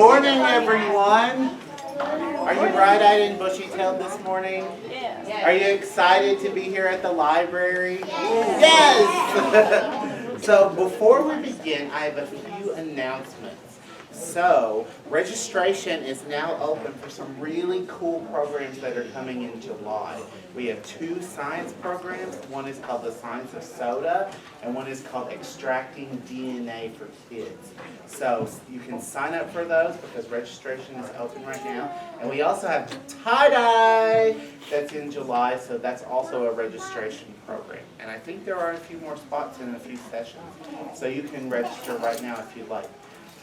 morning, everyone. Are you bright-eyed and bushy-tailed this morning? Yes. Are you excited to be here at the library? Yes! So before we begin, I have a few announcements. So, registration is now open for some really cool programs that are coming in July. We have 2 science programs. One is called the Science of Soda, and one is called Extracting DNA for Kids. So, you can sign up for those because registration is open right now. And we also have tie-dye that's in July, so that's also a registration program. And I think there are a few more spots in a few sessions. So you can register right now if you'd like.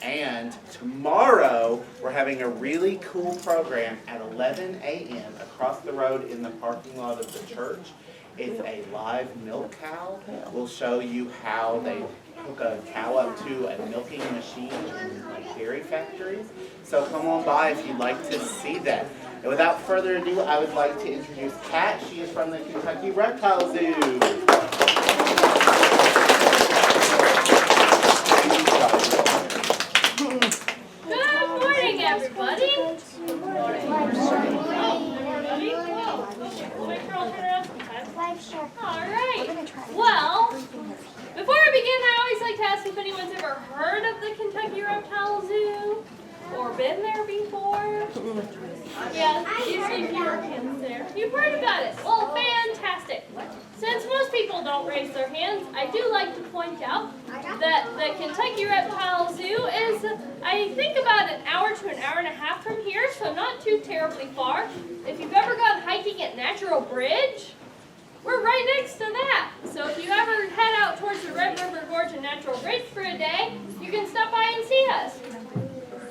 And tomorrow, we're having a really cool program at 11 a.m. across the road in the parking lot of the church. It's a live milk cow. We'll show you how they hook a cow up to a milking machine in like dairy factories. So come on by if you'd like to see that. And without further ado, I would like to introduce Kat. She is from the Kentucky Reptile Zoo. Everybody. Alright. Well, before we begin, I always like to ask if anyone's ever heard of the Kentucky Reptile Zoo or been there before. Yeah, usually fewer kids there. You've heard about it. Well, fantastic. Since most people don't raise their hands, I do like to point out that the Kentucky Reptile Zoo is, I think, about an hour to an hour and a half from here, so not too terribly far. If you've ever gone hiking at Natural Bridge, we're right next to that. So if you ever head out towards the Red River Gorge and Natural Bridge for a day, you can stop by and see us.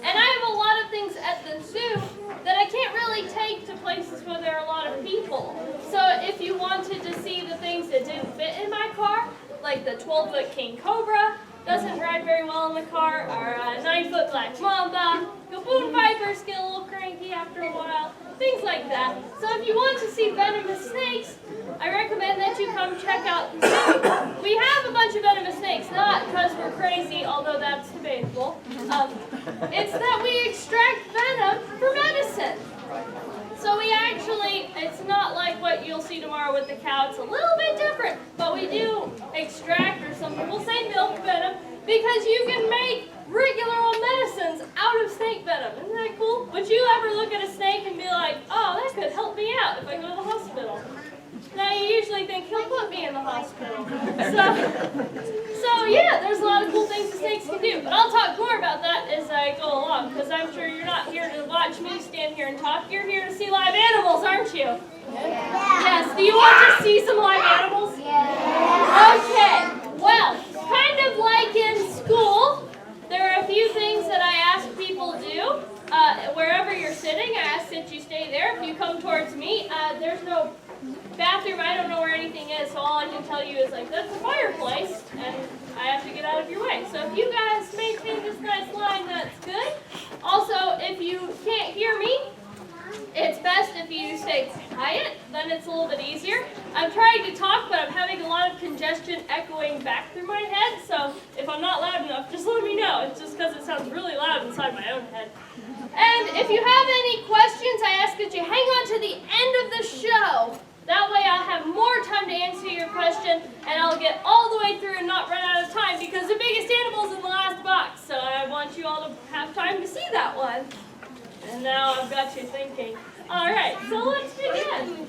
And I have a lot of things at the zoo that I can't really take to places where there are a lot of people. So if you wanted to see the things that didn't fit in my car, like the 12-foot king cobra, doesn't ride very well in the car, or a 9-foot black mamba, gaboon vipers get a little cranky after a while, things like that. So if you want to see venomous snakes, I recommend that you come check out the zoo. We have a bunch of venomous snakes, not because we're crazy, although that's debatable. It's that we extract venom for medicine. So we actually, it's not like what you'll see tomorrow with the cow, it's a little bit different, but we do extract, or some people say milk venom, because you can make regular old medicines out of snake venom. Isn't that cool? Would you ever look at a snake and be like, oh, that could help me out if I go to the hospital? Now you usually think he'll put me in the hospital. So yeah, there's a lot of cool things the snakes can do. But I'll talk more about that as I go along, because I'm sure you're not here to watch me stand here and talk. You're here to see live animals, aren't you? Yeah. Yes. Do you want to see some live animals? Yeah. Okay. Well, kind of like in school, there are a few things that I ask people to do. Wherever you're sitting, I ask that you stay there. If you come towards me, there's no bathroom, I don't know where anything is, so all I can tell you is like, that's a fireplace, and I have to get out of your way. So if you guys maintain this nice line, that's good. Also, if you can't hear me, it's best if you stay quiet, then it's a little bit easier. I'm trying to talk, but I'm having a lot of congestion echoing back through my head, so if I'm not loud enough, just let me know. It's just because it sounds really loud inside my own head. And if you have any questions, I ask that you hang on to the end of the show. That way I'll have more time to answer your question, and I'll get all the way through and not run out of time, because the biggest animal's in the last box, so I want you all to have time to see that one. And now I've got you thinking. All right, so let's begin.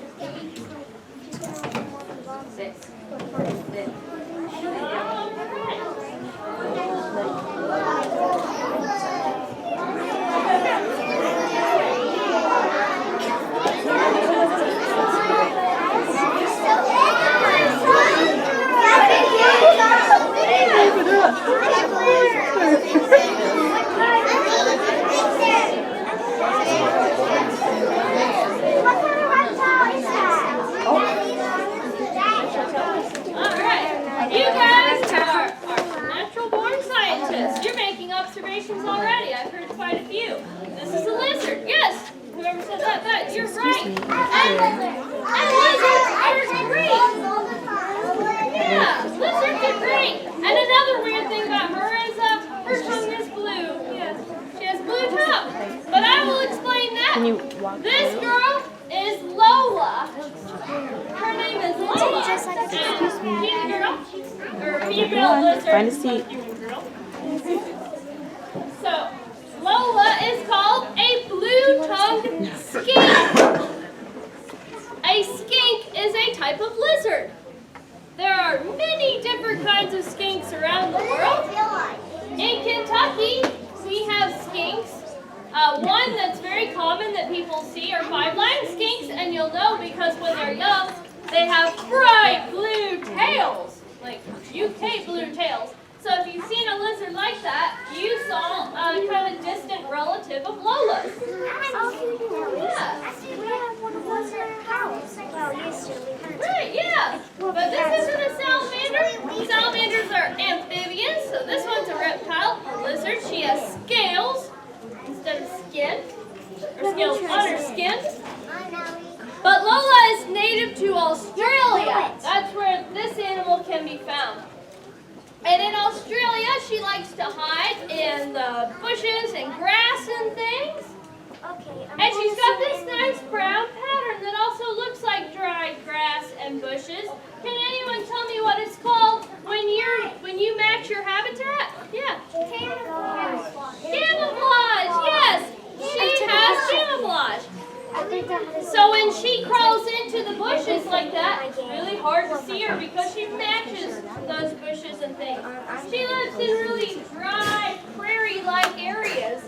Observations already. I've heard quite a few. This is a lizard. Yes. Whoever said that, you're right. And lizards are great. Yeah, lizards are great. And another weird thing about her is her tongue is blue. Yes, she has blue tongue. explain that. Can you walk This through? girl is Lola. Her name is Lola. And she's a girl. Or a female lizard. Find a seat. So, Lola is called a blue-tongued skink. A skink is a type of lizard. There are many different kinds of skinks around the world. In Kentucky, we have skinks. One that's very common that people see are five-line skinks, and you'll know because when they're young, they have bright blue tails, like UK blue tails. So if you've seen a lizard like that, you saw a kind of distant relative of Lola's. Yeah. We have one of those in our house. Well, used to. Right, yeah. But this isn't a salamander. Salamanders are amphibians, so this one's a reptile, a lizard. She has scales instead of skin, or scales on her skin. But Lola is native to Australia. That's where this animal can be found. And in Australia, she likes to hide in the bushes and grass and things. And she's got this nice brown pattern that also looks like dried grass and bushes. Can anyone tell me what it's called when you match your habitat? Yeah. Camouflage, yes. She has camouflage. So when she crawls into the bushes like that, it's really hard to see her because she matches those bushes and things. She lives in really dry, prairie-like areas.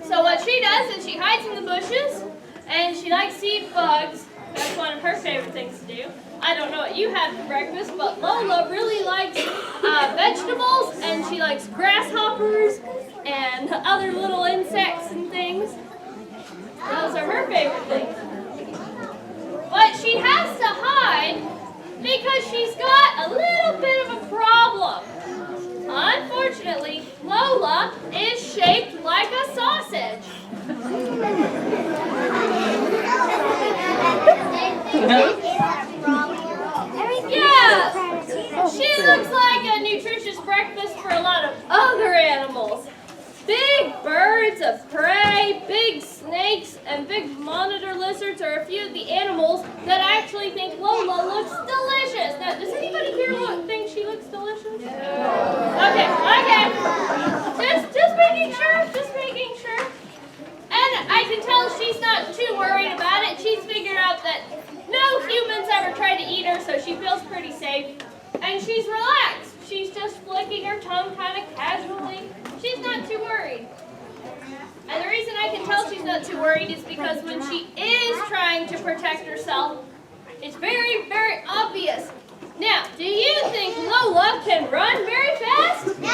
So what she does is she hides in the bushes, and she likes to eat bugs. That's one of her favorite things to do. I don't know what you had for breakfast, but Lola really likes vegetables, and she likes grasshoppers and other little insects and things. Those are her favorite things. But she has to hide because she's got a little bit of a problem. Unfortunately, Lola is shaped like a sausage. Yeah, she looks like a nutritious breakfast for a lot of other animals. Big birds of prey, big snakes, and big monitor lizards are a few of the animals that actually think Lola looks delicious. Now, does anybody here think she looks delicious? Okay. Just making sure. And I can tell she's not too worried about it. She's figured out that no humans ever tried to eat her, so she feels pretty safe. And she's relaxed. She's just flicking her tongue kind of casually. She's not too worried. And the reason I can tell she's not too worried is because when she is trying to protect herself, it's very, very obvious. Now, do you think Lola can run very fast? No.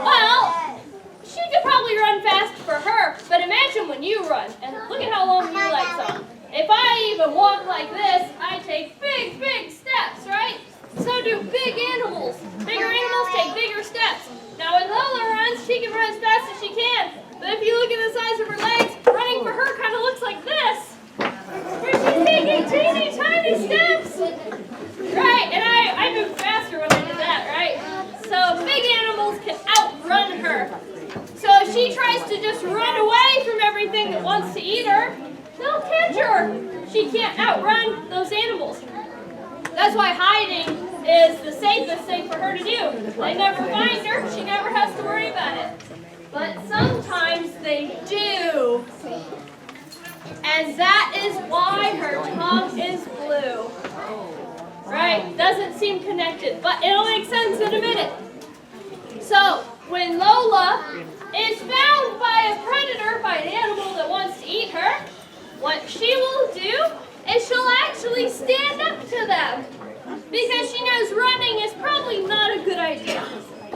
Well, she could probably run fast for her, but imagine when you run, and look at how long your legs are. If I even walk like this, I take big, big steps, right? So do big animals. Bigger animals take bigger steps. Now when Lola runs, she can run as fast as she can. But if you look at the size of her legs, running for her kind of looks like this. Where she's taking teeny tiny steps. Right, and I move faster when I do that, right? So big animals can outrun her. So if she tries to just run away from everything that wants to eat her, they'll catch her. She can't outrun those animals. That's why hiding is the safest thing for her to do. They never find her. She never has to worry about it. But sometimes they do. And that is why her tongue is blue. Right? Doesn't seem connected, but it'll make sense in a minute. So, when Lola is found by a predator, by an animal that wants to eat her, what she will do is she'll actually stand up to them because she knows running is probably not a good idea.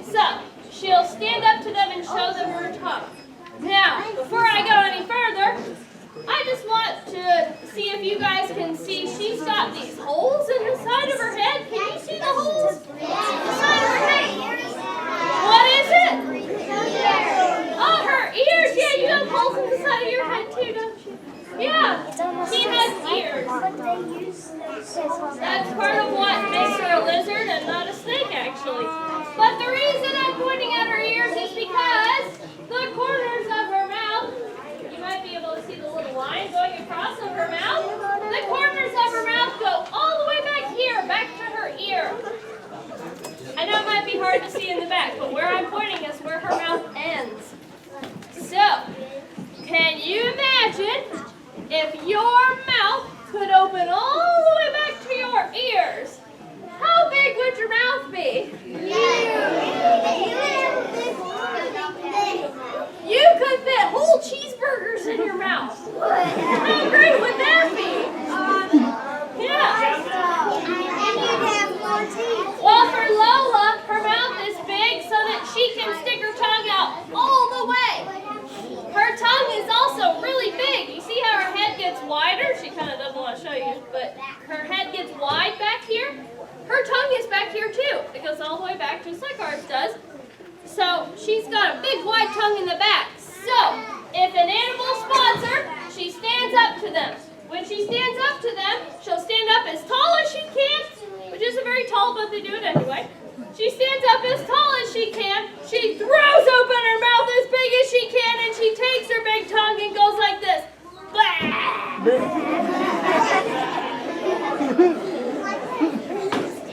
So, she'll stand up to them and show them her tongue. Now, before I go any further, I just want to see if you guys can see she's got these holes in the side of her head. Can you see the holes in the side of her head? What is it? Oh, her ears. Yeah, you have holes in the side of your head too, don't you? Yeah, she has ears. That's part of what makes her a lizard and not a snake, actually. But the reason I'm pointing at her ears is because the corners of her mouth your mouth could open all the way back to your ears, how big would your mouth be? You could fit whole cheeseburgers in your mouth. How great would that be? Yeah. Well, for Lola, her mouth is big so that she can stick her tongue out all the way. Her tongue is also really big. You see how her head gets wider? She kind of doesn't want to show you, but her head gets wide back here. Her tongue is back here too. It goes all the way back just like ours does. So she's got a big wide tongue in the back. So if an animal spots her, she stands up to them. When she stands up to them, she'll stand up as tall as she can, which isn't very tall, but they do it anyway. She stands up as tall as she can. She throws open her mouth as big as she can, and she takes her big tongue and goes like this.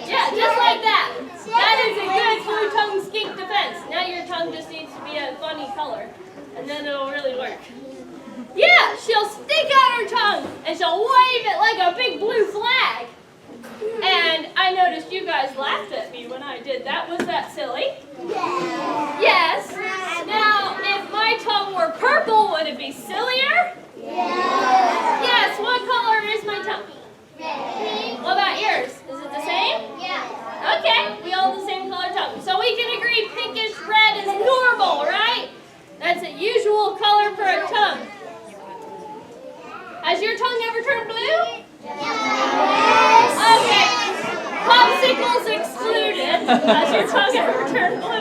Yeah, just like that. That is a good blue-tongued skink defense. Now your tongue just needs to be a funny color, and then it'll really work. Yeah, she'll stick out her tongue, and she'll wave it like a big blue flag. And I noticed you guys laughed at me when I did that. Was that silly? Yes. Now, if my tongue were purple, would it be sillier? Yes. What color is my tongue? What about yours? Is it the same? Okay, we all have the same color tongue. So we can agree pinkish red is normal, right? That's a usual color for a tongue. Has your tongue ever turned blue? Okay. Popsicles excluded. Has your tongue ever turned blue? On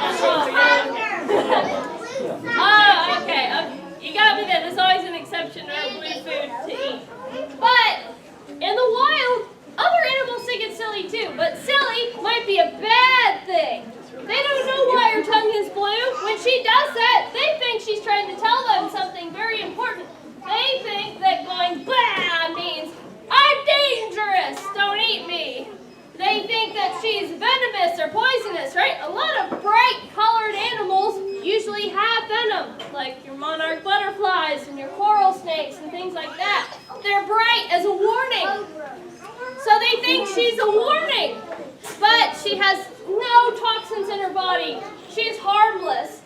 the tongue? Oh, okay. You got me there. There's always an exception or blue food to eat. But in the wild, other animals think it's silly too. But silly might be a bad thing. They don't know why her tongue is blue. When she does that, they think she's trying to tell them something very important. They think that going blah means, I'm dangerous, don't eat me. They think that she's venomous or poisonous, right? A lot of bright colored animals usually have venom, like your monarch butterflies and your coral snakes and things like that. They're bright as a warning. So they think she's a warning, but she has no toxins in her body. She's harmless.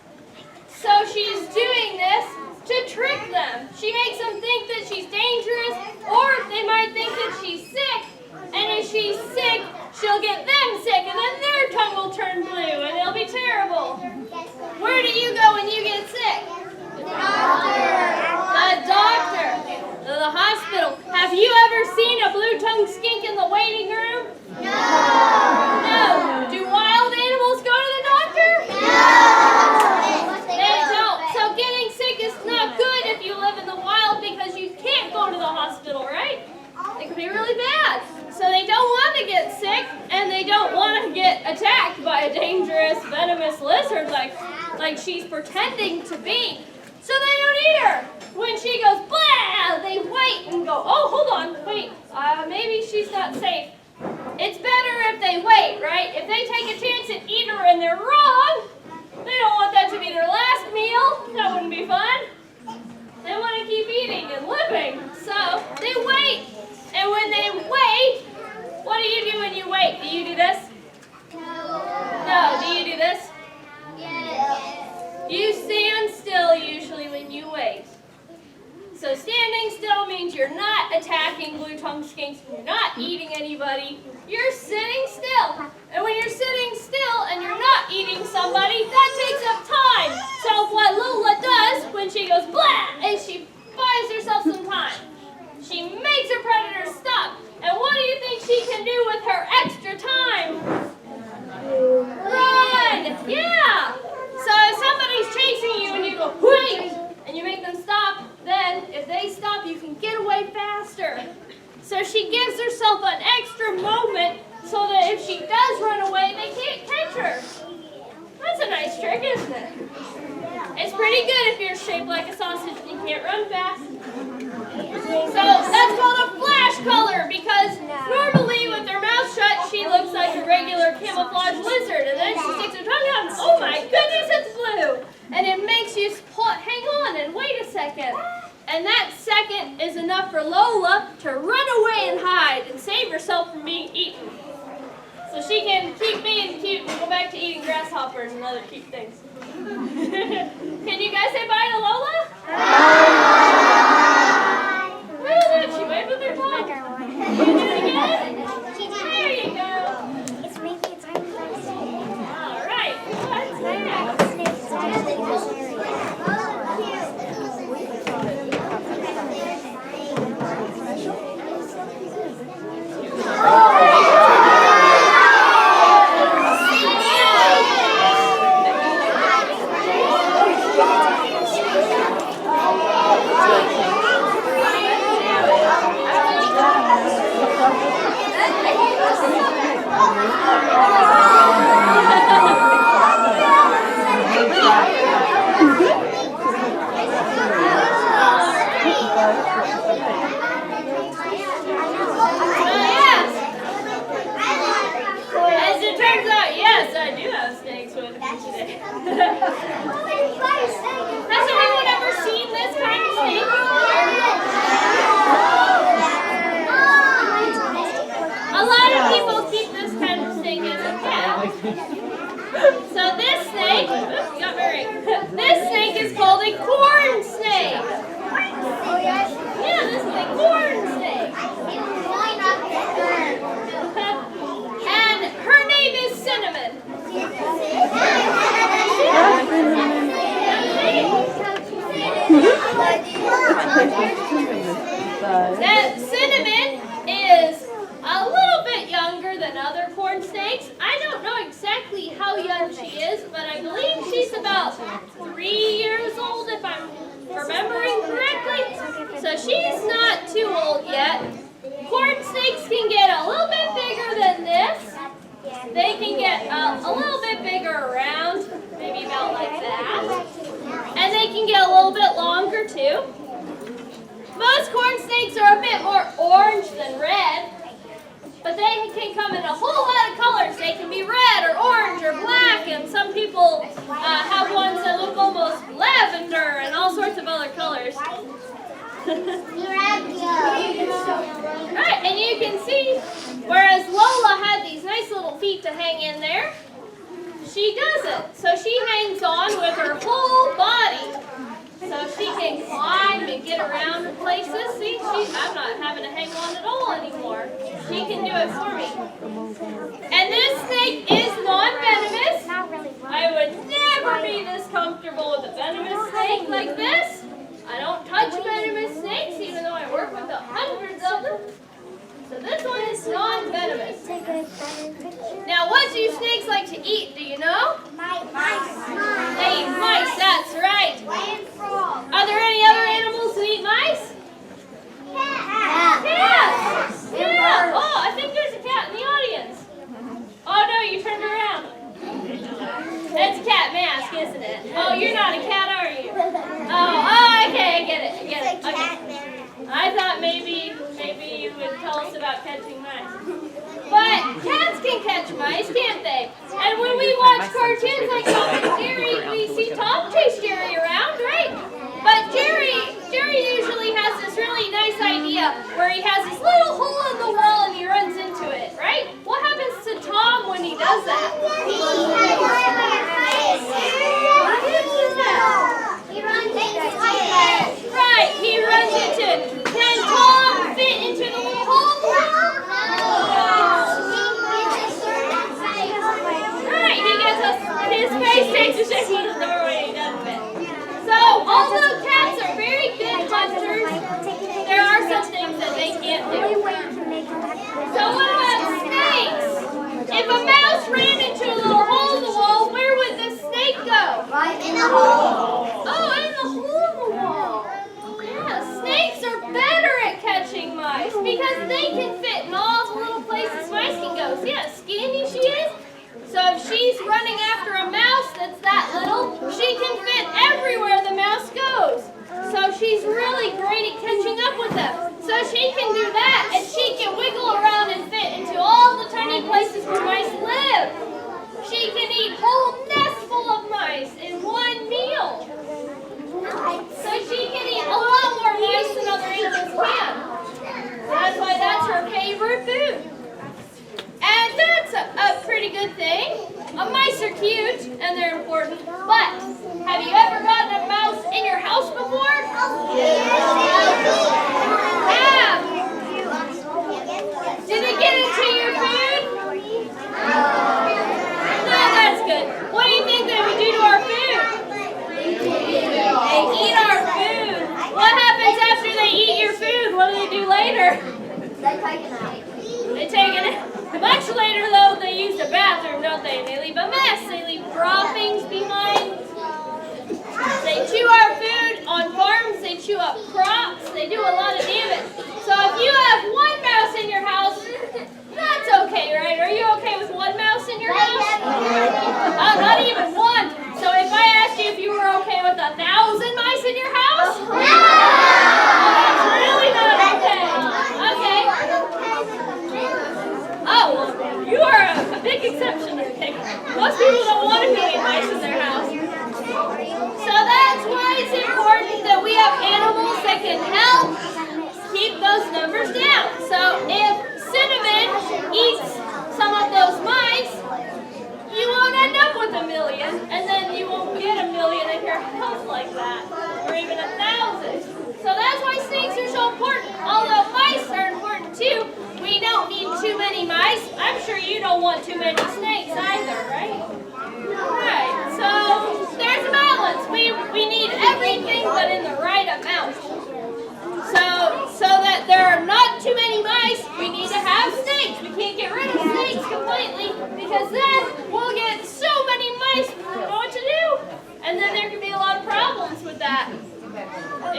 So she's doing this to trick them. She makes them think that she's dangerous, or they might think that she's sick, and if she's sick, she'll get them sick, and then their tongue will turn blue, and it'll be terrible. Where do you go when you get sick? The doctor. The hospital. Have you ever seen a blue-tongued skink in the waiting room? No. Do wild animals go to the doctor? They don't. So getting sick is not good if you live in the wild because you can't go to the hospital, right? It could be really bad. So they don't want to get sick, and they don't want to get attacked by a dangerous, venomous lizard like she's pretending to be. So they don't eat her. When she goes blah, they wait and go, oh, hold on, wait, maybe she's not safe. It's better if they wait, right? If they take a chance and eat her and they're wrong, they don't want that to be their last meal. That wouldn't be fun. They want to keep eating and living. So they wait. And when they wait, what do you do when you wait? Do you do this? No. Do you do this? You stand still usually when you wait. So standing still means you're not attacking blue-tongued skinks, you're not eating anybody, you're sitting still. And when you're sitting still and you're not eating somebody, that takes up time. So what Lola does when she goes blah is she buys herself some time. She makes her predator stop. And what do you think she can do with her extra time? Run! Yeah! So if somebody's chasing you and you go, wait, and you make them stop, then if they stop, you can get away faster. So she gives herself an extra moment so that if she does run away, they can't catch her. That's a nice trick, isn't it? It's pretty good if you're shaped like a sausage and you can't run fast. So that's called a flash color because normally with her mouth shut, she looks like a regular camouflage lizard. And then she sticks her tongue out and, oh my goodness, it's blue. And it makes you hang on and wait a second. And that guys. Can you guys say bye to Lola? Bye! Look, she waved with her tongue. Can you do it again? There you go. It's maybe a tiny person. All right. What's next? It's actually in this area. As it turns out, yes, I do have snakes with me today. Has anyone ever seen this kind of snake before? A lot of people keep this kind of snake as a pet. So this snake, oops, got my ring. This snake is called a corn snake. Yeah, this is a corn snake. And her name is Cinnamon. That Cinnamon is a little bit younger than other corn snakes. I don't know exactly how young she is, but I believe she's about 3 years old if I'm remembering correctly. So she's not too old yet. Corn snakes can get a little bit bigger than this. They can get a little bit bigger around, maybe about like that. And they can get a little bit longer too. Most corn snakes are a bit more orange than red, but they can come in a whole lot of colors. They can be red or orange or black, and some people have ones that look almost lavender and all sorts of other colors. Right, and you can see, whereas Lola had these nice little feet to hang in there, she doesn't. So she hangs on with her whole body. So she can climb and get around places. See, I'm not having to hang on at all anymore. She can do it for me. And this snake is non-venomous. I would never be this comfortable with a venomous snake like this. I don't touch venomous snakes, even though I work with hundreds of them. So this one is non-venomous. Now, what do snakes like to eat? Do you know? Mice. They eat mice, that's right. Are there any other animals who eat mice? Cats. Yeah. Oh, I think there's a cat in the audience. Oh, no, you turned around. That's a cat mask, isn't it? Oh, you're not a cat, are you? Oh, okay, I get it. Okay. I thought maybe you would tell us about catching mice. But cats can catch mice, can't they? And when we watch cartoons like Tom and Jerry, we see Tom chase Jerry around, right? But Jerry usually has this really nice idea where he has this little hole in the wall and he runs into it, right? What happens to Tom when he does that? He runs into it. Right, he runs into it. Can Tom fit into the little hole? Right, his face takes a shape in the doorway and he doesn't fit. So, although cats are very good hunters, there are some things that they can't do. So what about snakes? If a mouse ran into a little hole in the wall, where would the snake go? Right in the hole. Oh, in the hole in the wall. Yeah, snakes are better at catching mice because they can fit in all the little places mice can go. See how skinny she is? So if she's running after a mouse that's that little, she can fit everywhere the mouse goes. So she's really great at catching up with them. So she can do that, and she can wiggle around and fit into all the tiny places where mice live. She can eat whole nests full of mice in one meal. So she can eat a lot more mice than other animals can. That's why that's her favorite. They take it. Much later, though, they use the bathroom, don't they? They leave a mess. They leave droppings behind. They chew our food on farms. They chew up crops. They do a lot of damage. So if you have one mouse in your house, that's okay, right? Are you okay with one mouse in your house? Not even one. So if I asked you if you were okay with 1,000 mice in your house? No! That's really not okay. Okay. Oh, well, you are a big exception, I think. Most people don't want 1,000,000 mice in their house. So that's why it's important that we have animals that can help keep those numbers down. So if Cinnamon eats some of those mice, you won't end up with 1,000,000, and then you won't get 1,000,000 in your house like that, or even 1,000. So that's why snakes are so important. Although mice are important too, we don't need too many mice. I'm sure you don't want too many snakes either, right? Right. So there's a balance. We need everything, but in the right amount. So that there are not too many mice, we need to have snakes. We can't get rid of snakes completely, because then we'll get so many mice, we don't know what to do. And then there could be a lot of problems with that.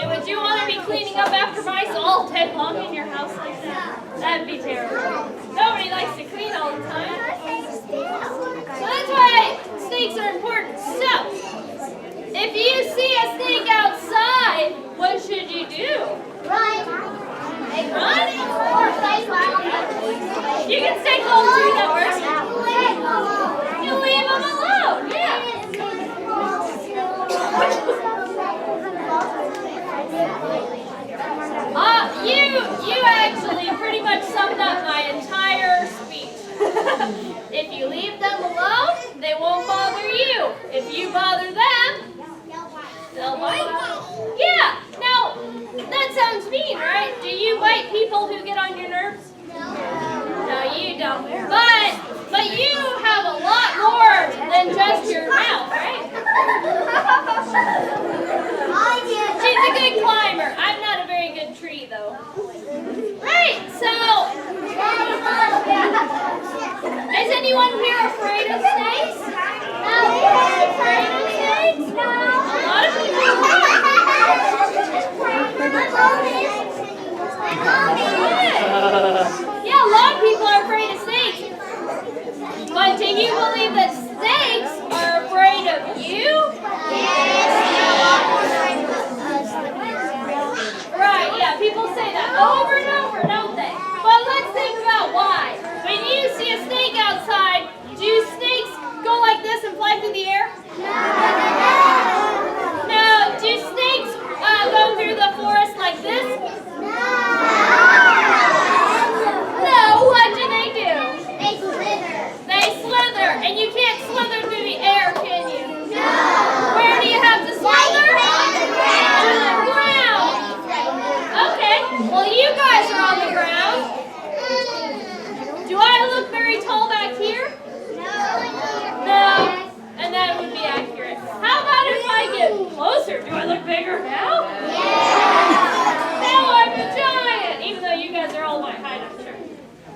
Would you want to be cleaning up after mice all day long in your house like that? That'd be terrible. Nobody likes to clean all the time. So that's why snakes are important. So, if you see a snake outside, what should you do? Run. Run? You can stay close to that person. You leave them alone. Yeah. You actually pretty much summed up my entire speech. If you leave them alone, they won't bother you. If you bother them, they'll bite. Yeah. Now, that sounds mean, right? Do you bite people who get on your nerves? No, you don't. But you have a lot more than just your mouth, right? She's a good climber. I'm not a very good tree, though. Right, so, is anyone here afraid of snakes? No. Afraid of snakes? No. A lot of people Yeah, a lot of people are afraid of snakes. But do you believe that snakes are afraid of you? Right, yeah, people say that over and over, don't they? But let's think about why. When you see a snake outside, do snakes go like this and fly through the air? No. Do snakes go through the forest like this? No, what do? They slither. They slither, and you can't slither through the air, can you? No. Where do you have to slither? On the ground. To the ground. Okay, well you guys are on the ground. Do I look very tall back here? No. And that would be accurate. How about if I get closer? Do I look bigger now? Yeah. Now I'm a giant, even though you guys are all my height, I'm sure.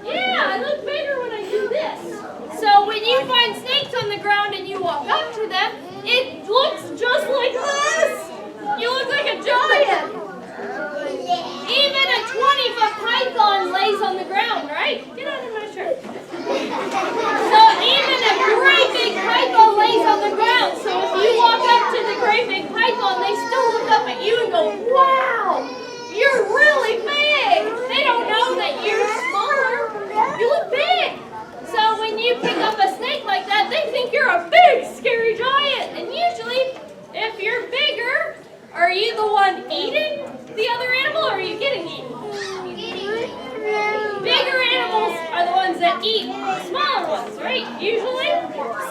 Yeah, I look bigger when I do this. So when you find snakes on the ground and you walk up to them, it looks just like this. You look like a giant. Even a 20-foot python lays on the ground, right? Get out of my shirt. So even a great big python lays on the ground. So if you walk up to the great big python, they still look up at you and go, wow, you're really big. They don't know that you're smaller. You look big. So when you pick up a snake like that, they think you're a big, scary giant. And usually, if you're bigger, are you the one eating the other animal, or are you getting eaten? Bigger animals are the ones that eat smaller ones, right? Usually.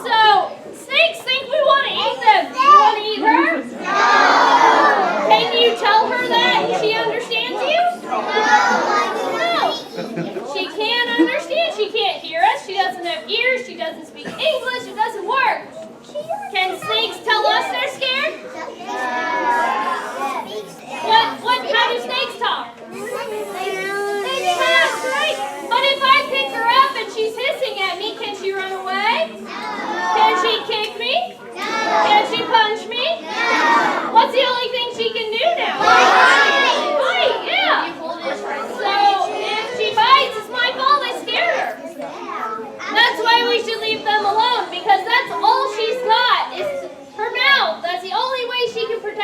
So snakes think we want to eat them. Do you want to eat her? No. Can you tell her that she understands you? No. She can't understand. She can't hear us. She doesn't have ears. She doesn't speak English. It doesn't work. Can snakes tell us they're scared? How do snakes talk? They talk, right?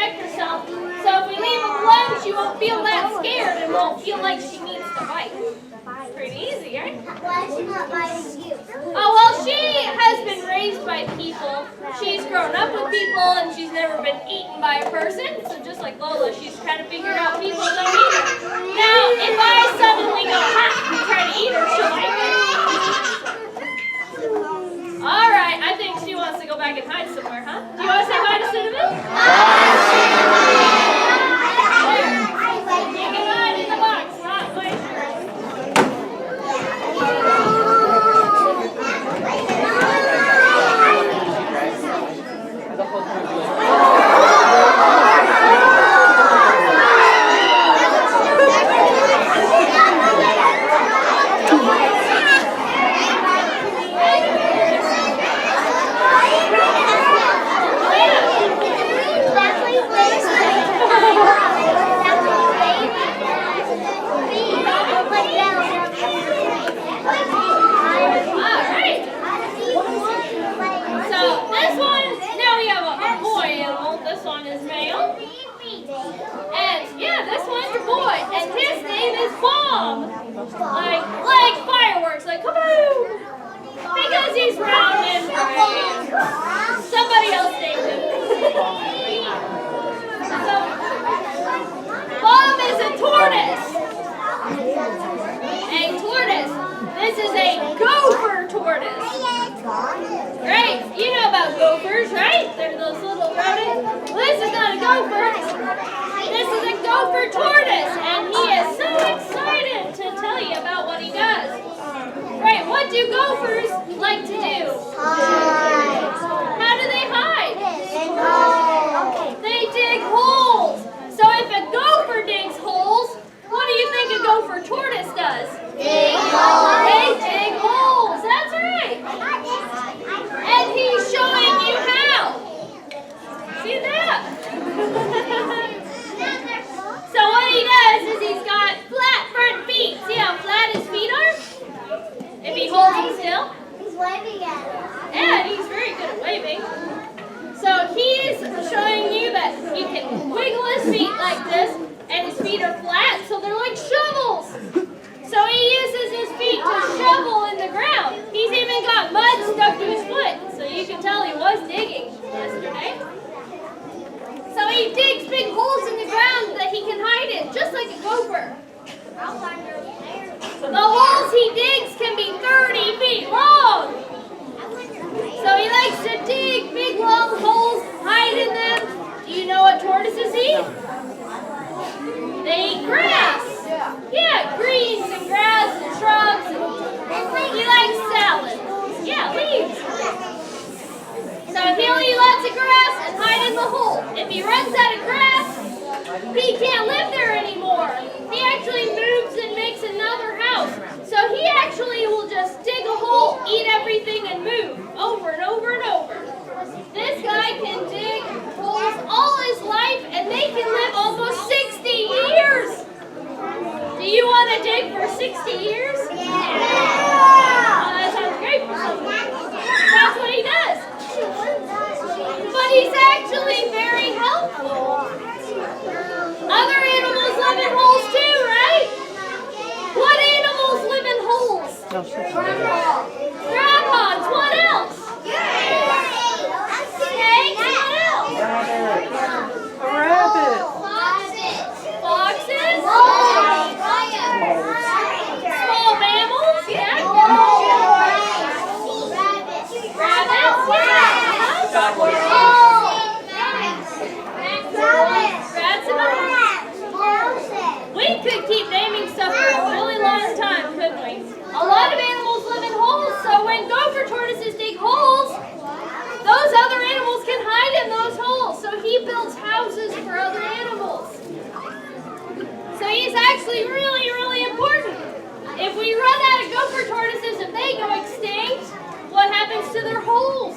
protect herself. So if we leave her alone, she won't feel that scared and won't feel like she needs to bite. Pretty easy, right? Why is she not biting you? Oh, well, she has been raised by people. She's grown up with people, and she's never been eaten by a person. So just like Lola, she's kind of figured out people don't eat her. Now, if I suddenly go, ha, and try to eat her, she'll bite me. All right, I think she wants to go back and hide somewhere, huh? Do you want to say bye to Cinnamon? You can hide in the box, not my shirt. Like fireworks, like kaboom! Because he's round and brave. Somebody else named him. So, Bob is a tortoise. A tortoise. This is a gopher tortoise. Right? You know about gophers, right? They're those little rodents. Well, this is not a gopher. This is a gopher tortoise, and he is so excited to tell you about what he does. Right, what do gophers like to do? Hide. How do they hide? Okay. They dig holes. So if a gopher digs holes, what do you think a gopher tortoise does? Dig holes. They dig holes, that's right. And he's showing you how. See that? So what he does is he's got flat front feet. See how flat his feet are? If he holds them still. He's waving at us. Yeah, and he's very good at waving. So he's showing you that he can wiggle his feet like this, and his feet are flat, so they're like shovels. So he uses his feet to shovel in the ground. He's even got mud stuck to his foot, so you can tell he was digging yesterday. So he digs big holes in the ground that he can hide in, just like a gopher. The holes he digs can be 30 feet long. So he likes to dig big long holes, hide in them. Do you know what tortoises eat? They eat grass. Yeah, greens and grass and shrubs. And he likes salad. Yeah, leaves. So he'll eat lots of grass and hide in the hole. If he runs out of grass, he can't live there anymore. He actually moves and makes another house. So he actually will just dig a hole, eat everything, and move over and over and over. This guy can dig holes all his life, and they can live almost 60 years. Do you want to dig for 60 years? Yeah. Oh, that sounds great for someone. That's what he does. But he's actually very helpful. Other animals live in holes too, right? What animals live in holes? Groundhogs. What else? Snakes. What else? A rabbit. Foxes. Small mammals. Yeah. Rabbits. Rats and we could keep naming stuff for a really long time, couldn't we? A lot of animals live in holes, so when gopher tortoises dig holes, those other animals can hide in those holes. So he builds houses for other animals. So he's actually really, really important. If we run out of gopher tortoises, if they go extinct, what happens to their holes?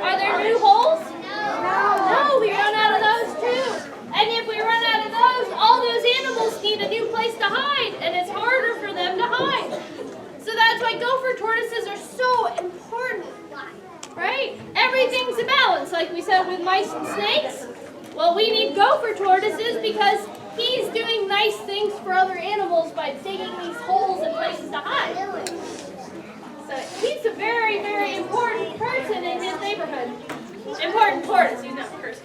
Are there new holes? No, we run out of those too. And if we run out of those, all those animals need a new place to hide, and it's harder for them to hide. So that's why gopher tortoises are so important, right? Everything's a balance, like we said with mice and snakes. Well, we need gopher tortoises because he's doing nice things for other animals by digging these holes and places to hide. So he's a very, very important person in his neighborhood. Important tortoise, he's not a person.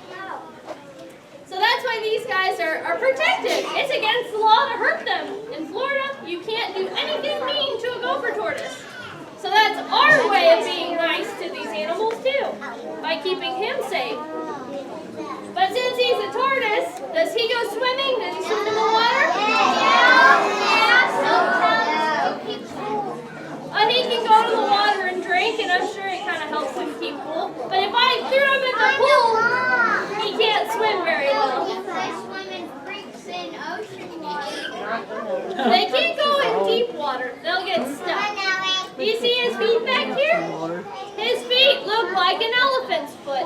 So that's why these guys are protected. It's against the law to hurt them. In Florida, you can't do anything mean to a gopher tortoise. So that's our way of being nice to these animals too, by keeping him safe. But since he's a tortoise, does he go swimming? Does he swim in the water? Yeah, sometimes to keep cool. He can go to the water and drink, and I'm sure it kind of helps him keep cool. But if I threw him in the pool, he can't swim very well. They swim in creeks and ocean water. They can't go in deep water. They'll get stuck. Do you see his feet back here? His feet look like an elephant's foot.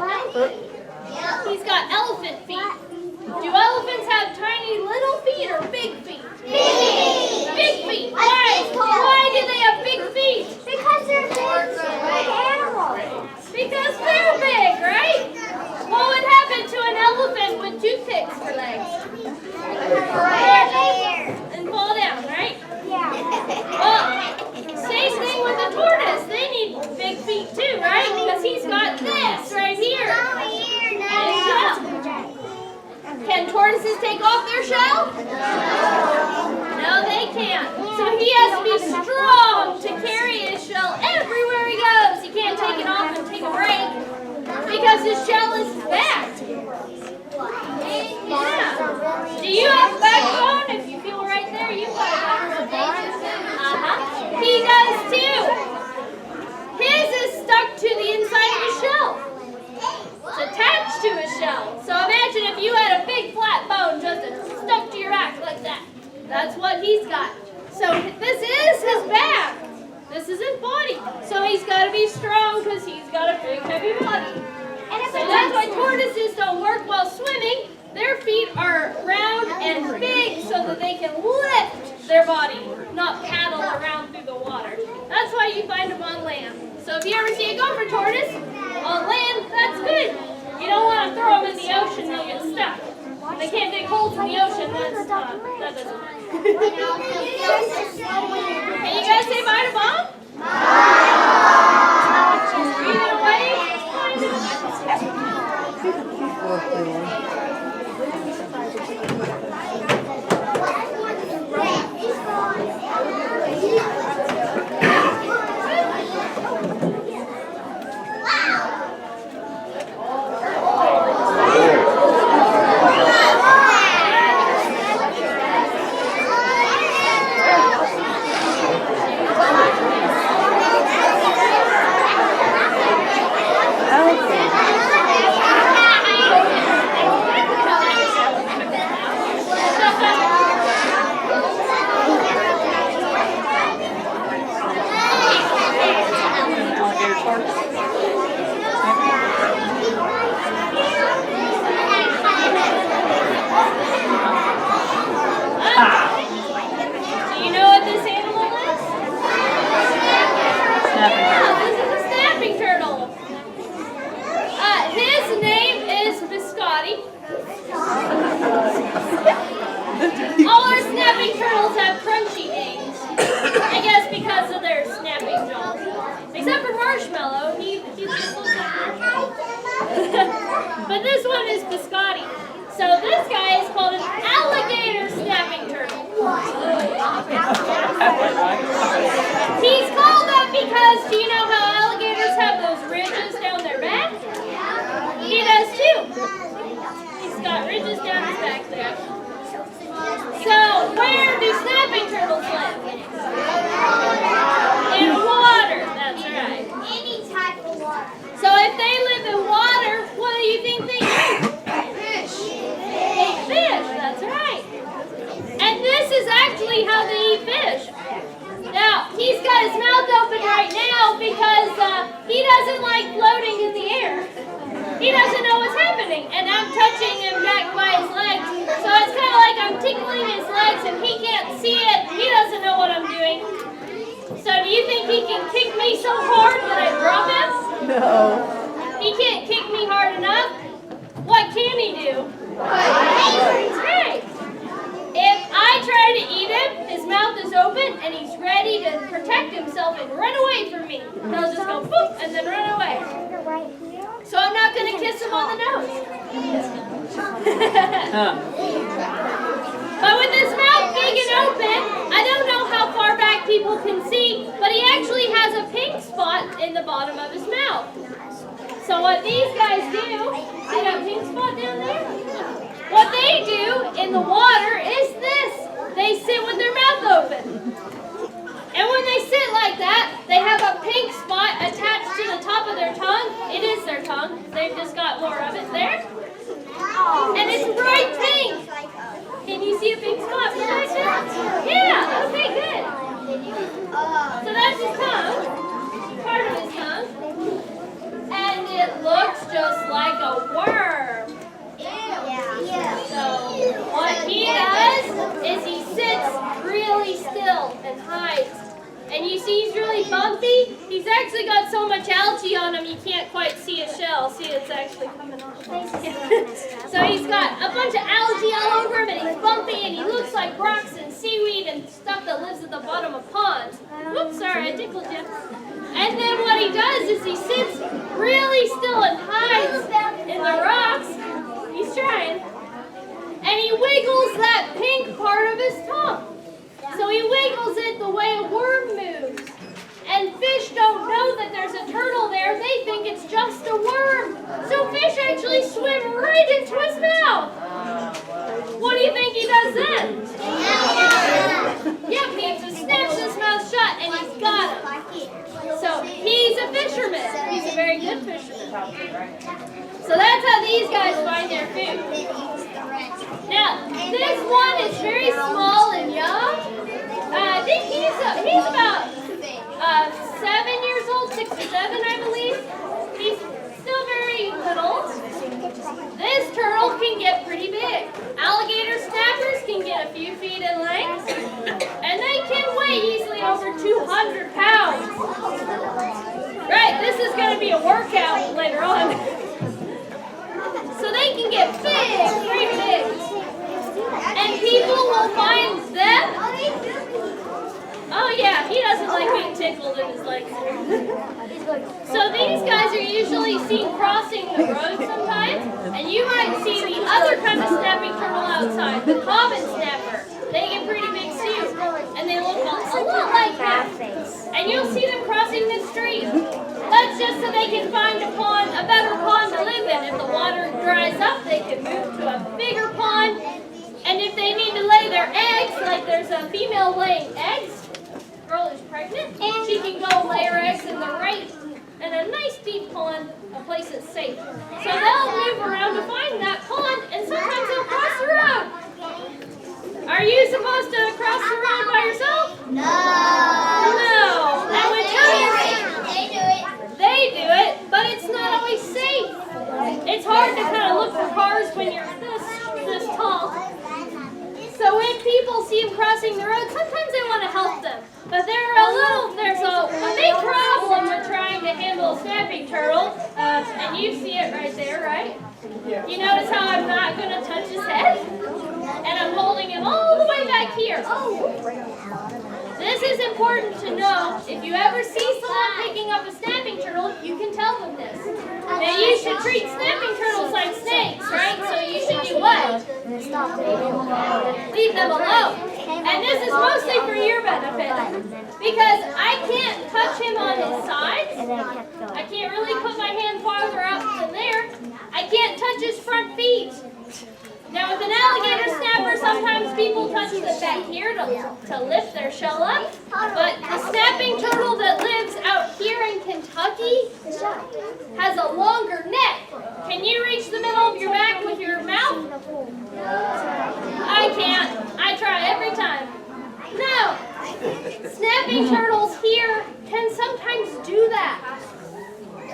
He's got elephant feet. Do elephants have tiny little feet or big feet? Big feet. Why? Why do they have big feet? Because they're big animals. Because they're big, right? What would happen to an elephant with toothpicks for legs? And fall down, right? Well, same thing with the tortoise. They need big feet too, right? Because he's got this right here. Can tortoises take off their shell? No, they can't. So he has to be strong to carry his shell everywhere he goes. He can't take it off and take a break because his shell is his back. Yeah. Do you have a backbone? If you feel right there, you've got a backbone. He does too. His is stuck to the inside of his shell. It's attached to his shell. So imagine if you had a big flat bone just stuck to your back like that. That's what he's got. So this is his back. This is his body. So he's got to be strong because he's got a big heavy body. So that's why tortoises don't work while swimming. Their feet are round and big so that they can lift their body, not paddle around through the water. That's why you find them on land. So if you ever see a gopher tortoise on land, that's good. You don't want to throw them in the ocean, they'll get stuck. They can't dig holes in the ocean, that doesn't work. Can you guys say bye to Mom? Breathe away. But this one is biscotti. So this guy is called an alligator snapping turtle. He's called that because, do you know how alligators have those ridges down their back? He does too. He's got ridges down his back there. So where do snapping turtles live? In water, that's right. Any type of water. So if they live in water, what do you think they eat? Fish. They eat fish, that's right. And this is actually how they eat fish. Now, he's got his mouth open right now because he doesn't like floating in the air. He doesn't know what's happening, and I'm touching him back by his legs. So it's kind of like I'm tickling his legs, and he can't see it. He doesn't know what I'm doing. So do you think he can kick me so hard that I drop him? No. He can't kick me hard enough. What can he do? do? Right. If I try to eat him, his mouth is open and he's ready to protect himself and run away from me. He'll just go boop and then run away. So I'm not going to kiss him on the nose. But with his mouth big and open, I don't know how far back people can see, but he actually has a pink spot in the bottom of his mouth. So what these guys do, see that pink spot down there? What they do in the water is this. They sit with their mouth open. And when they sit like that, they have a pink spot attached to the top of their tongue. It is their tongue. They've just got more of it there. And it's bright pink. Can you see a pink spot behind it? Yeah, okay, good. So that's his tongue, part of his tongue. And it looks just like a worm. So what he does is he sits really still and hides. And you see he's really bumpy. He's actually got so much algae on him you can't quite see a shell. See, it's actually coming off. So he's got a bunch of algae all over him and he's bumpy and he looks like rocks and seaweed and stuff that lives at the bottom of ponds. Whoops, sorry, I tickled you. And then what he does is he sits really still and hides in the rocks. He's trying. And he wiggles that pink part of his tongue. So he wiggles it the way a worm moves. And fish don't know that there's a turtle there. They think it's just a worm. So fish actually swim right into his mouth. What do you think he does then? Yep, he just snaps his mouth shut and he's got him. So he's a fisherman. He's a very good fisherman. So that's how these guys find their food. Now, this one is very small and young. I think he's about 7 years old, 6 or 7, I believe. He's still very little. This turtle can get pretty big. Alligator snappers can get a few feet in length, and they can weigh easily over 200 pounds. Right, this is going to be a workout later on. So they can get big, pretty big. And people will find them. Oh yeah, he doesn't like being tickled in his legs. So these guys are usually seen crossing the road sometimes, and you might see the other kind of snapping turtle outside, the common snapper. They get pretty big too, and they look a lot like that. And you'll see them crossing the street. That's just so they can find a pond, a better pond to live in. If the water dries up, they can move to a bigger pond. And if they need to lay their eggs, like there's a female laying eggs, girl who's pregnant, she can go lay her eggs in a nice deep pond, a place that's safe. So they'll move around to find that pond, and sometimes they'll cross the road. Are you supposed to cross the road by yourself? No. I would tell you they do it, but it's not always safe. It's hard to kind of look for cars when you're this tall. So when people see them crossing the road, sometimes they want to help them. But there's a big problem with trying to handle a snapping turtle. And you see it right there, right? You notice how I'm not going to touch his head? And I'm holding him all the way back here. This is important to know. If you ever see someone picking up a snapping turtle, you can tell them this. Now you should treat snapping turtles like snakes, right? So you should do what? Leave them alone. And this is mostly for your benefit. Because I can't touch him on his sides. I can't really put my hand farther out than there. I can't touch his front feet. Now with an alligator snapper, sometimes people touch the back here to lift their shell up. But the snapping turtle that lives out here in Kentucky has a longer neck. Can you reach the middle of your back with your mouth? I can't. I try every time. No. Snapping turtles here can sometimes do that.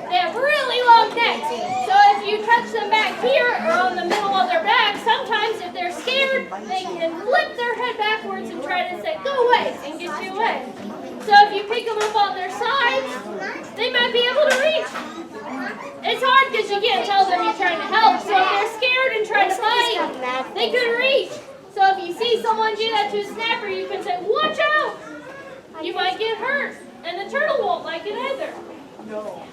They have really long necks. So if you touch them back here or on the middle of their back, sometimes if they're scared, they can flip their head backwards and try to say, go away, and get you away. So if you pick them up on their sides, they might be able to reach. It's hard because you can't tell them you're trying to help. So if they're scared and try to someone do that to a snapper, you can say, watch out! You might get hurt, and the turtle won't like it either.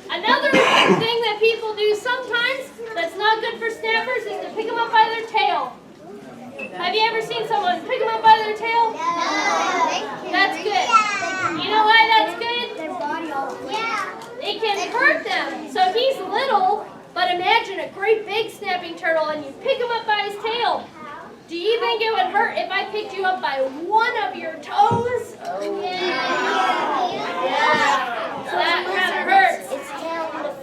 Another thing that people do sometimes that's not good for snappers is to pick them up by their tail. Have you ever seen someone pick them up by their tail? That's good. You know why that's good? It can hurt them. So he's little, but imagine a great big snapping turtle and you pick him up by his tail. Do you think it would hurt if I picked you up by one of your toes? That kind of hurts.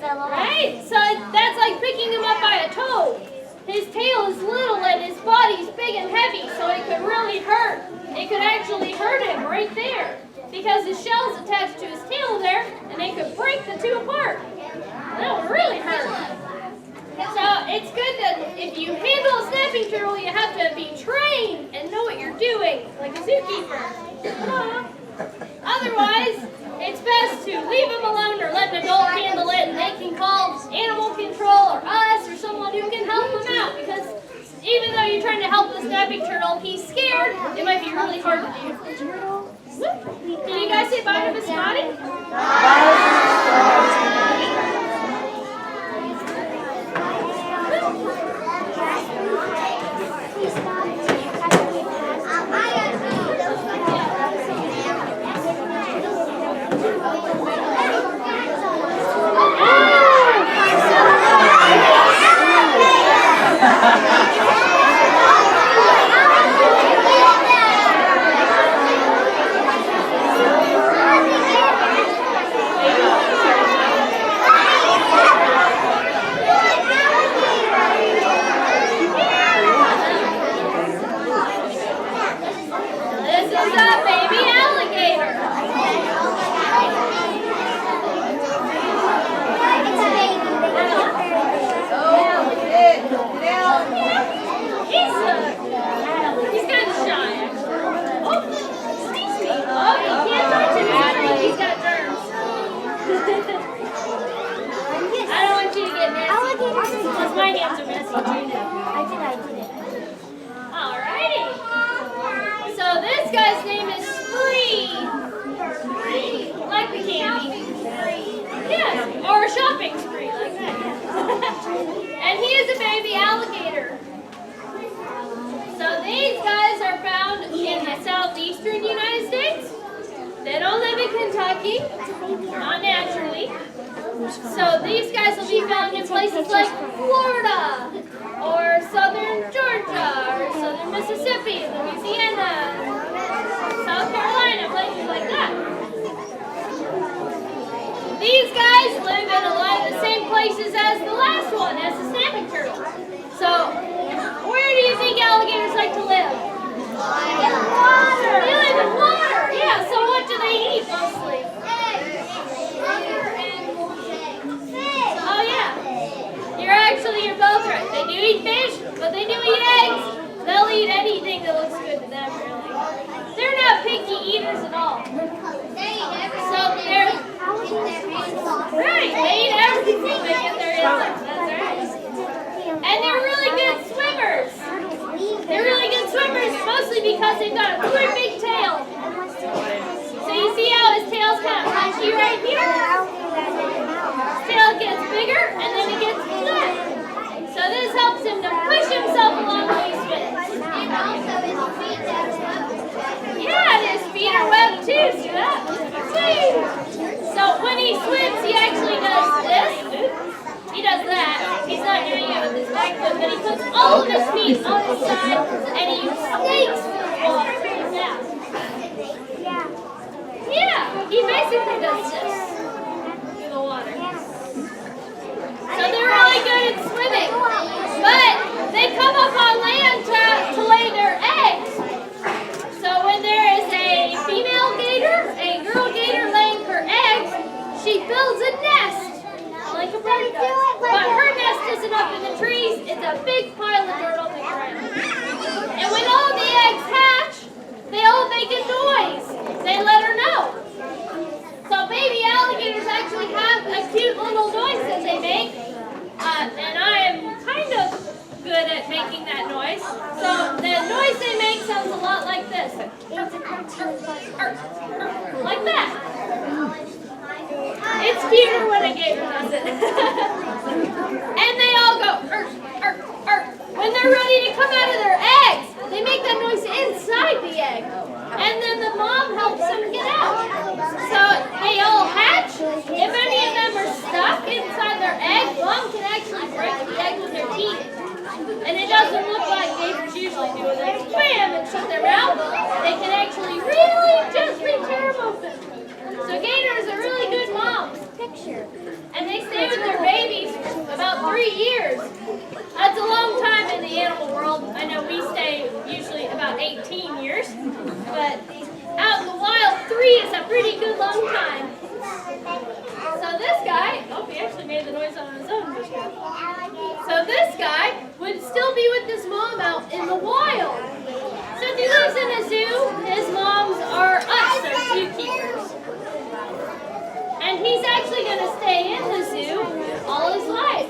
Right? So that's like picking him up by a toe. His tail is little and his body's big and heavy, so it could really hurt. It could actually hurt him right there because his shell's attached to his tail there, and they could break the two apart. That would really hurt. So it's good that if you handle a snapping turtle, you have to be trained and know what you're doing, like a zookeeper. Otherwise, it's best to leave them alone or let an adult handle it, and they can call animal control or us or someone who can help them out, because even though you're trying to help the snapping turtle, if he's scared, it might be really hard to do. Can you guys say bye to Miss Scotty? This is a baby alligator. He's kind of shy. Oh, excuse me. Oh, you can't touch him. He's got germs. I don't want you to get messy. Because my hands are messy too now. I did it. Alrighty. So this guy's name is Spree. Like the candy. Yes, or a shopping spree like that. And he is a baby alligator. So these guys are found in the southeastern United States. They don't live in Kentucky, not naturally. So these guys will be found in places like Florida, or southern Georgia, or southern Mississippi, Louisiana, South Carolina, places like that. These guys live in a lot of the same places as the last one, as the snapping turtle. So, where do you think alligators like to live? In water. They live in water. Yeah, so what do they eat mostly? Oh yeah. You're both right. They do eat fish, but they do eat eggs. They'll eat anything that looks good to them, really. They're not picky eaters at all. So they're right. They eat everything they get their insects. That's right. And they're really good swimmers. They're really good swimmers, mostly because they've got a really big tail. So you see how his tail's kind of punchy right here? His tail gets bigger and then it gets flat. So this helps him to push himself along when he swims. Yeah, and his feet are webbed too, see that? Whee! So when he swims, he actually does this. He does that. He's not doing it with his back foot, but he puts all of his feet on his side and he snakes through the water like that. Yeah, he basically does this through the water. So they're really good at swimming, but they come up on land to lay their eggs. So when there is a female gator, a girl gator laying her eggs, she builds a nest like a bird does. But her nest isn't up in the trees, it's a big pile of dirt on the ground. And when all the eggs hatch, they all make a noise. They let her know. So baby alligators actually have a cute little noise that they make. And I am kind of good at making that noise. So the noise they make sounds a lot like Like that. It's cuter when a gator does it. And they all go, when they're ready to come out of their eggs. They make that noise inside the egg. And then the mom helps them get out. So they all hatch. If any of them are stuck inside their egg, mom can actually break the egg with their teeth. And it doesn't look like gators usually do when they bam and shut their mouth. They can actually really just tear them open. So gators are really good moms. And they stay with their babies for about 3 years. That's a long time in the animal world. I know we stay usually about 18 years. But out in the wild, 3 is a pretty good long time. So this guy, oh, he actually made the noise on his own. So this guy would still be with his mom out in the wild. So if he lives in a zoo, his moms are us, our zookeepers. And he's actually going to stay in the zoo all his life.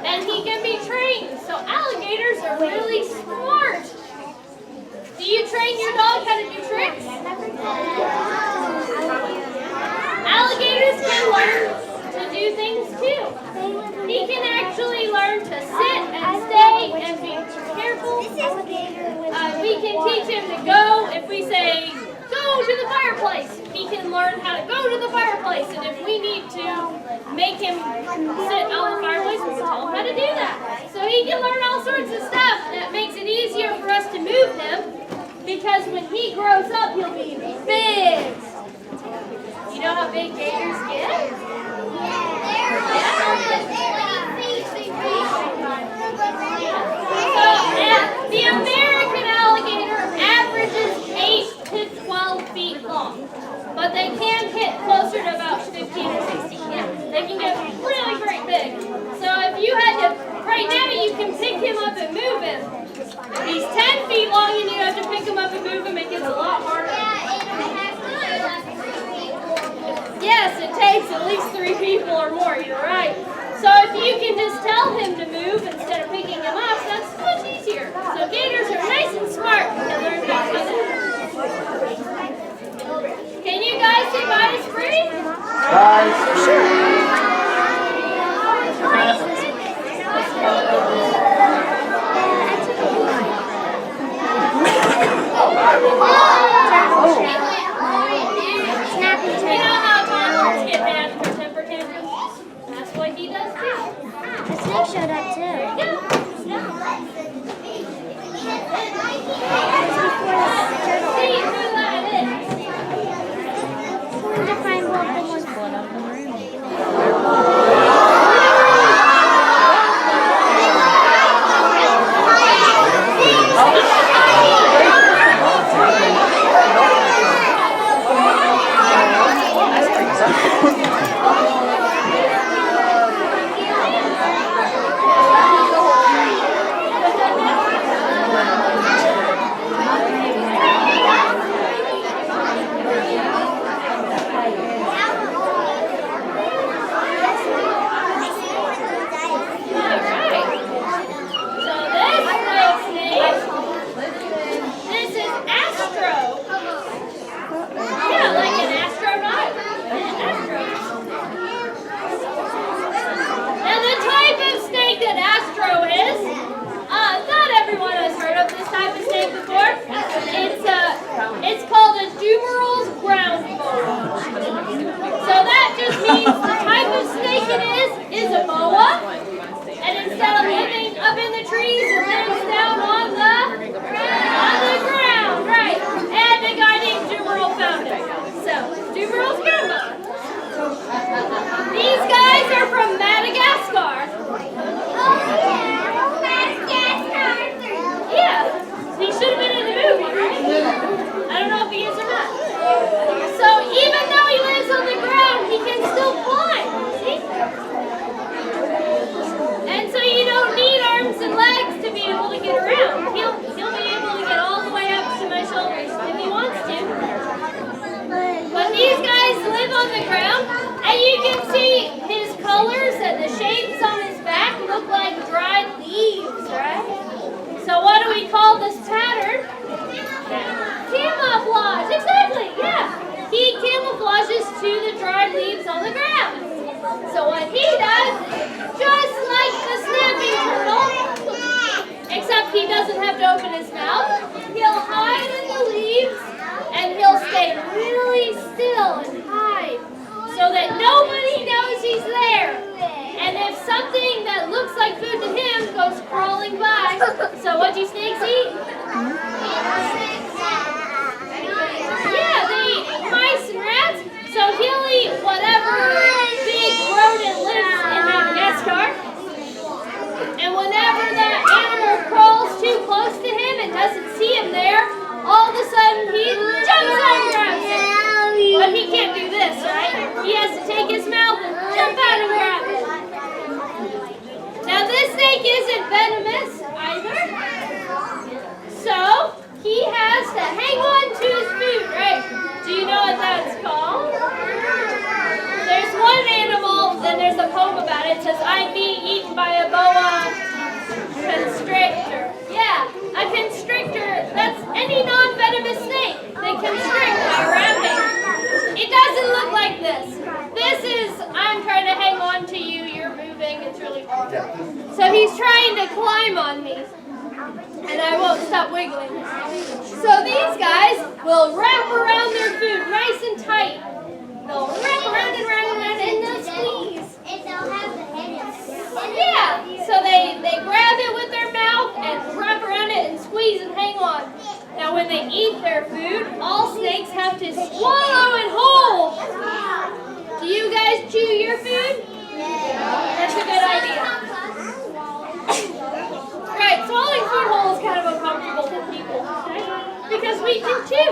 And he can be trained. So alligators are really smart. Do you train your dog how to do tricks? Alligators can learn to do things too. He can actually learn to sit and stay and be careful. We can teach him to go. If we say, go to the fireplace, he can learn how to go to the fireplace. And if we need to make him sit on the fireplace, we'll tell him how to do that. So he can learn all sorts of stuff that makes it easier for us to move him. Because when he grows up, he'll be big. You know how big gators get? So the American alligator averages 8 to 12 feet long. But they can hit closer to about 15 or 16. Yeah, they can get really great big. So if you had to, right now you can pick him up and move him. If he's 10 feet long and you have to pick him up and move him, it gets a lot harder. Yes, it takes at least 3 people or more, you're right. So if you can just tell him to move instead of picking him up, that's much easier. So gators are nice and smart and learn how to do that. Can you guys say bye to Spring? Bye. You know how toddlers get mad for temper tantrums? That's what he does too. The snake showed up too. There you go. See who that is. To find what the most blood up in the room. It's called a Dumeril's ground boa. So that just means the type of snake it is a boa. And instead of living up in the trees, it lives down on the ground, right? And a guy named Dumeril found it. So, Dumeril's ground boa. These guys are from Madagascar. Yeah. He should have been in the movie, right? I don't know if he is or not. So even though he lives on the ground, he can still fly. See? And so you don't need arms and legs to be able to get around. He'll be able to get all the way up to my shoulders if he wants to. But these guys live on the ground, and you can see his colors and the shapes on his back look like dried leaves, right? So what do we call this pattern? to the dried leaves on the ground. So what he does, just like the snapping turtle, except he doesn't have to open his mouth, he'll hide in the leaves and he'll stay really still and hide so that nobody knows he's there. And if something that looks like food to him goes crawling by, so what do snakes eat? Yeah, they eat mice and rats, so he'll eat whatever big rodent lives in Madagascar. And whenever that animal crawls too close to him and doesn't see him there, all of a sudden he jumps out and grabs it. But he can't do this, right? He has to take his mouth and jump out and grab it. Now this snake isn't venomous either. So he has to hang on to his food, right? Do you know what that's called? There's one animal, then there's a poem about it. It says, I'm being eaten by a boa constrictor. Yeah, a constrictor, that's any non-venomous snake that constrict by wrapping. It doesn't look like this. This is, I'm trying to hang on to you, you're moving, it's really hard. So he's trying to climb on me, and I won't stop wiggling. So these guys will wrap around their food nice and tight. They'll wrap around and around and around and they'll squeeze. And they'll have the head. Yeah, so they grab it with their mouth and wrap around it and squeeze and hang on. Now when they eat their food, all snakes have to swallow it whole. Do you guys chew your food? That's a good idea. Right, swallowing food whole is kind of uncomfortable for people, okay? Because we can chew.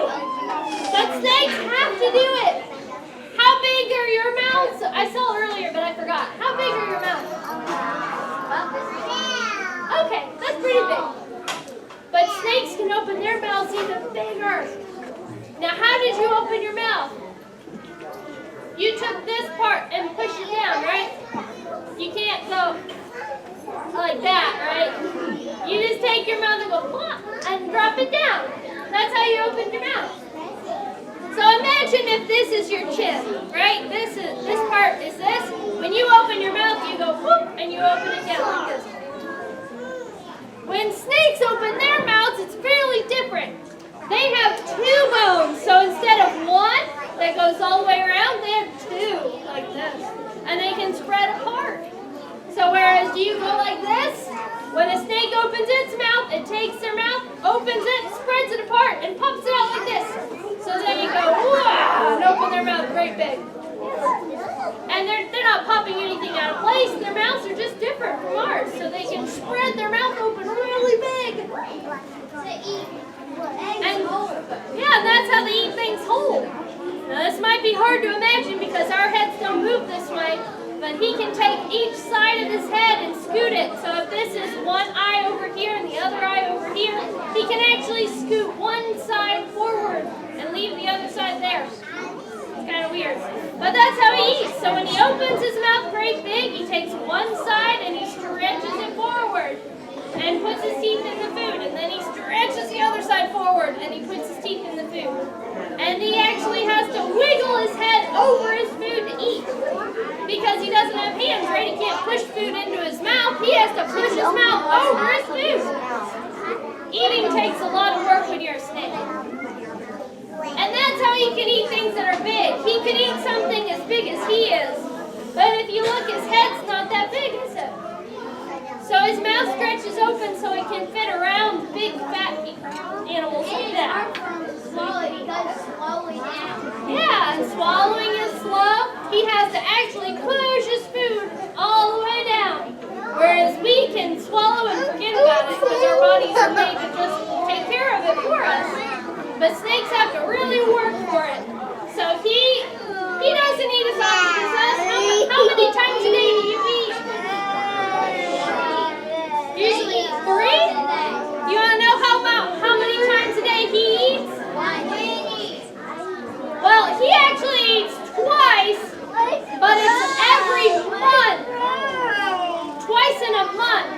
But snakes have to do it. How big are your mouths? I saw earlier, but I forgot. How big are your mouths? Okay, that's pretty big. But snakes can open their mouths even bigger. Now, how did you open your mouth? You took this part and pushed it down, right? You can't go like that, right? You just take your mouth and go plop and drop it down. That's how you open your mouth. So imagine if this is your chin, right? This part is this. When you open your mouth, you go whoop and you open it down like this. When snakes open their mouths, it's fairly different. They have two bones, so instead of one that goes all the way around, they have two like this, and they can spread apart. So whereas you go like this, when a snake opens its mouth, it takes their mouth, opens it, spreads it apart, and pops it out like this. So then you go, wow, and open their mouth great big. And they're not popping anything out of place. Their mouths are just different from ours. So they can spread their mouth open really big. And yeah, that's how they eat things whole. Now this might be hard to imagine because our heads don't move this way. But he can take each side of his head and scoot it. So if this is one eye over here and the other eye over here, he can actually scoot one side forward and leave the other side there. It's kind of weird. But that's how he eats. So when he opens his mouth great big, he takes one side and he stretches it forward and puts his teeth in the food. And then he stretches the other side forward and he puts his teeth in the food. And he actually has to wiggle his head over his food to eat. Because he doesn't have hands, right? He can't push food into his mouth. He has to push his mouth over his food. Eating takes a lot of work when you're a snake. And that's how he can eat things that are big. He can eat something as big as he is. But if you look, his head's not that big, is it? So his mouth stretches open so it can fit around big, fat animals like that. Yeah, and swallowing is slow. He has to actually push his food all the way down. Whereas we can swallow and forget about it because our bodies are made to just take care of it for us. But snakes have to really work for it. So he doesn't eat as often as us. How many times a day do you eat? Usually 3? You want to know how many times a day he eats? Well, he actually eats twice, but it's every month. Twice in a month.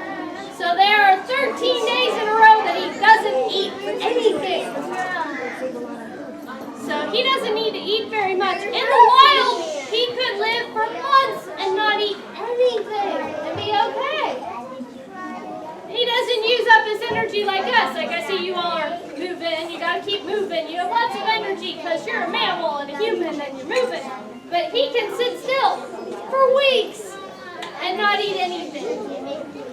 So there are 13 days in a row that he doesn't eat anything. So he doesn't need to eat very much. In the wild, he could live for months and not eat anything and be okay. He doesn't use up his energy like us. Like I see you all are moving. You got to keep moving. You have lots of energy because you're a mammal and a human and you're moving. But he can sit still for weeks and not eat anything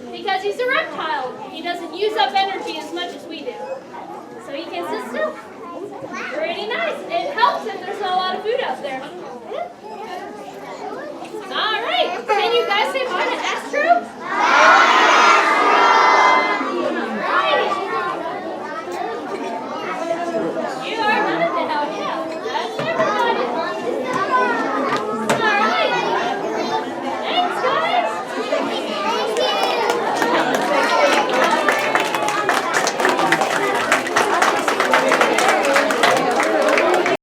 because he's a reptile. He doesn't use up energy as much as we do. So he can sit still. Pretty nice. It helps if there's not a lot of food out there. All right. Can you guys say bye to Astro?